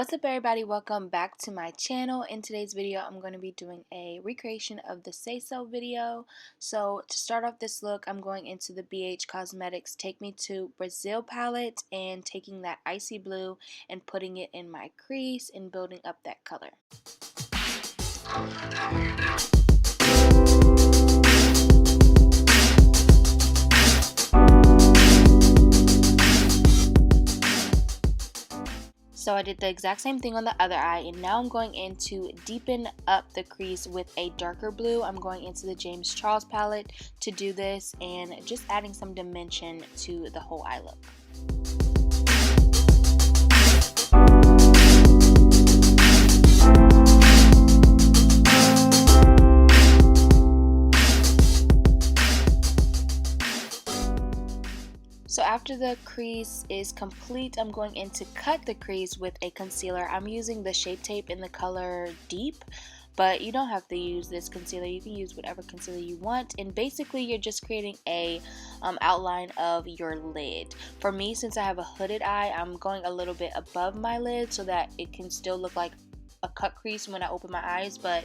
What's up everybody, welcome back to my channel. In today's video I'm going to be doing a recreation of the Say So video. So to start off this look, I'm going into the BH Cosmetics Take Me to Brazil palette and taking that icy blue and putting it in my crease and building up that color. So I did the exact same thing on the other eye, and now I'm going in to deepen up the crease with a darker blue. I'm going into the James Charles palette to do this and just adding some dimension to the whole eye look. So after the crease is complete, I'm going in to cut the crease with a concealer. I'm using the Shape Tape in the color Deep, but you don't have to use this concealer. You can use whatever concealer you want, and basically you're just creating a outline of your lid. For me, since I have a hooded eye, I'm going a little bit above my lid so that it can still look like a cut crease when I open my eyes, but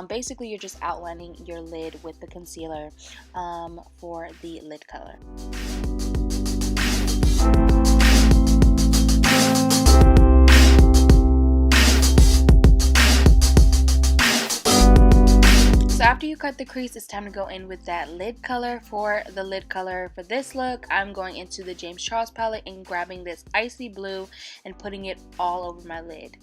basically you're just outlining your lid with the concealer for the lid color. So after you cut the crease, it's time to go in with that lid color. For the lid color for this look, I'm going into the James Charles palette and grabbing this icy blue and putting it all over my lid.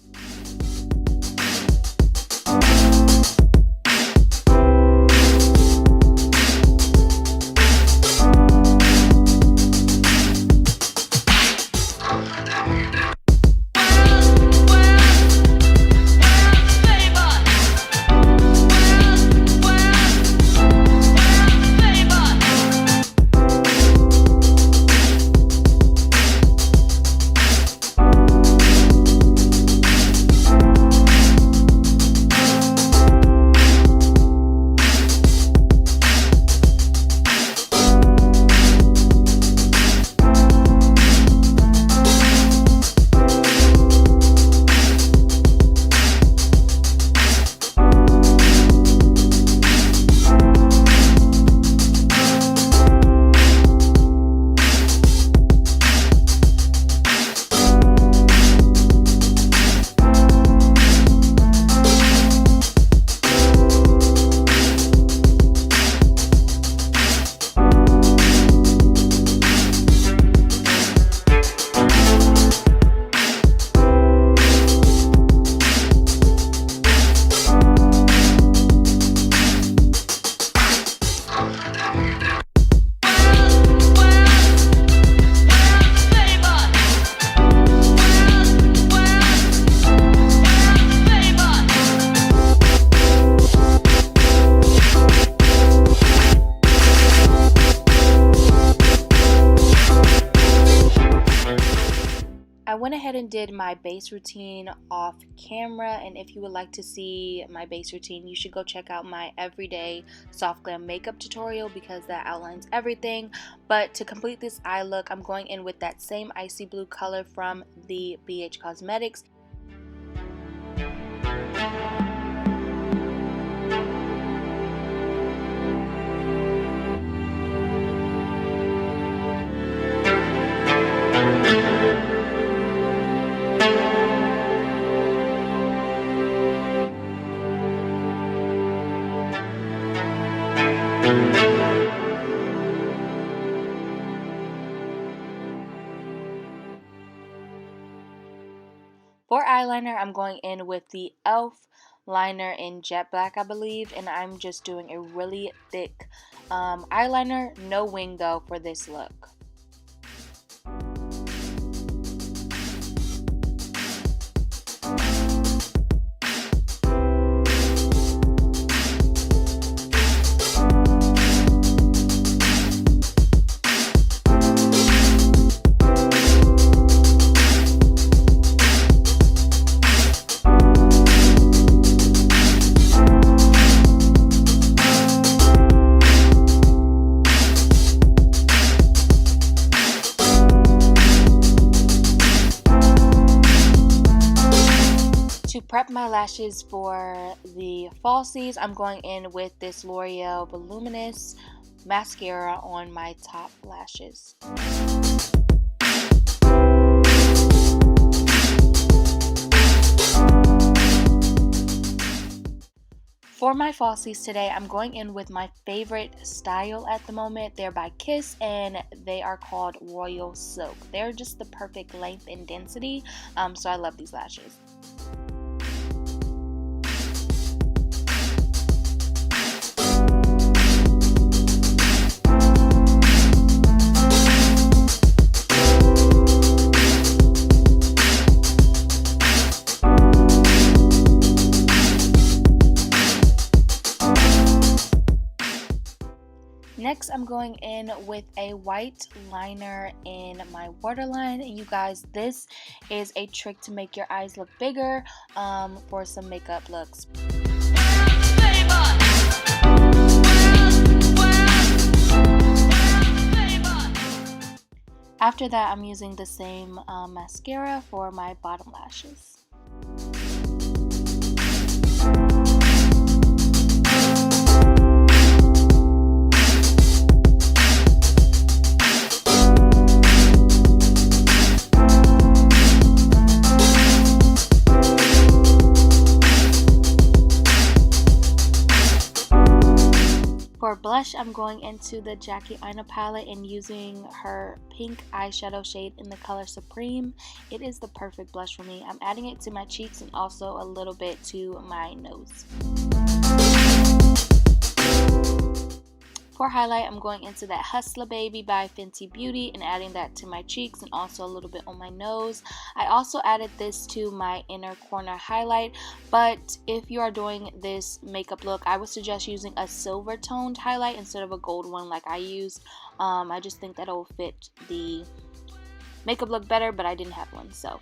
I went ahead and did my base routine off camera, and if you would like to see my base routine, you should go check out my everyday soft glam makeup tutorial because that outlines everything. But to complete this eye look, I'm going in with that same icy blue color from the BH Cosmetics. For eyeliner, I'm going in with the e.l.f. liner in Jet Black, I believe, and I'm just doing a really thick eyeliner, no wing though, for this look. my lashes for the falsies, I'm going in with this L'Oreal Voluminous mascara on my top lashes. For my falsies today, I'm going in with my favorite style at the moment. They're by Kiss and they are called Royal Silk. They're just the perfect length and density, so I love these lashes. Next, I'm going in with a white liner in my waterline. And you guys, this is a trick to make your eyes look bigger for some makeup looks. After that, I'm using the same mascara for my bottom lashes. For blush, I'm going into the Jackie Aina palette and using her pink eyeshadow shade in the color Supreme. It is the perfect blush for me. I'm adding it to my cheeks and also a little bit to my nose. For highlight, I'm going into that Hustler Baby by Fenty Beauty and adding that to my cheeks and also a little bit on my nose. I also added this to my inner corner highlight, but if you are doing this makeup look, I would suggest using a silver toned highlight instead of a gold one like I used. I just think that it will fit the makeup look better, but I didn't have one, so.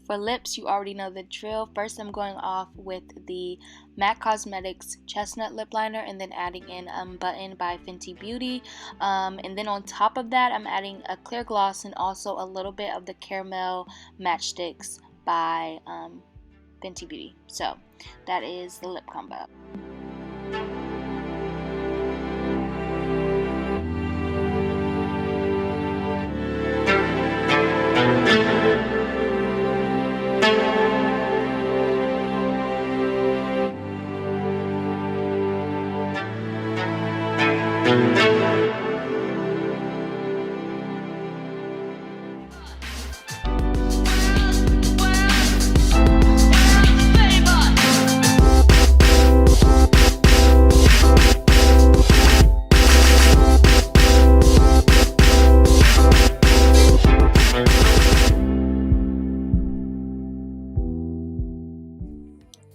For lips, you already know the drill. First, I'm going off with the MAC Cosmetics Chestnut Lip Liner and then adding in Button by Fenty Beauty. And then on top of that, I'm adding a clear gloss and also a little bit of the Caramel Matchsticks by Fenty Beauty. So that is the lip combo.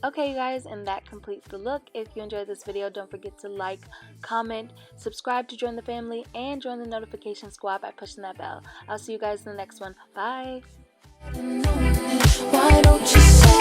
Okay, you guys, and that completes the look. If you enjoyed this video, don't forget to like, comment, subscribe to join the family, and join the notification squad by pushing that bell. I'll see you guys in the next one. Bye! Why don't you say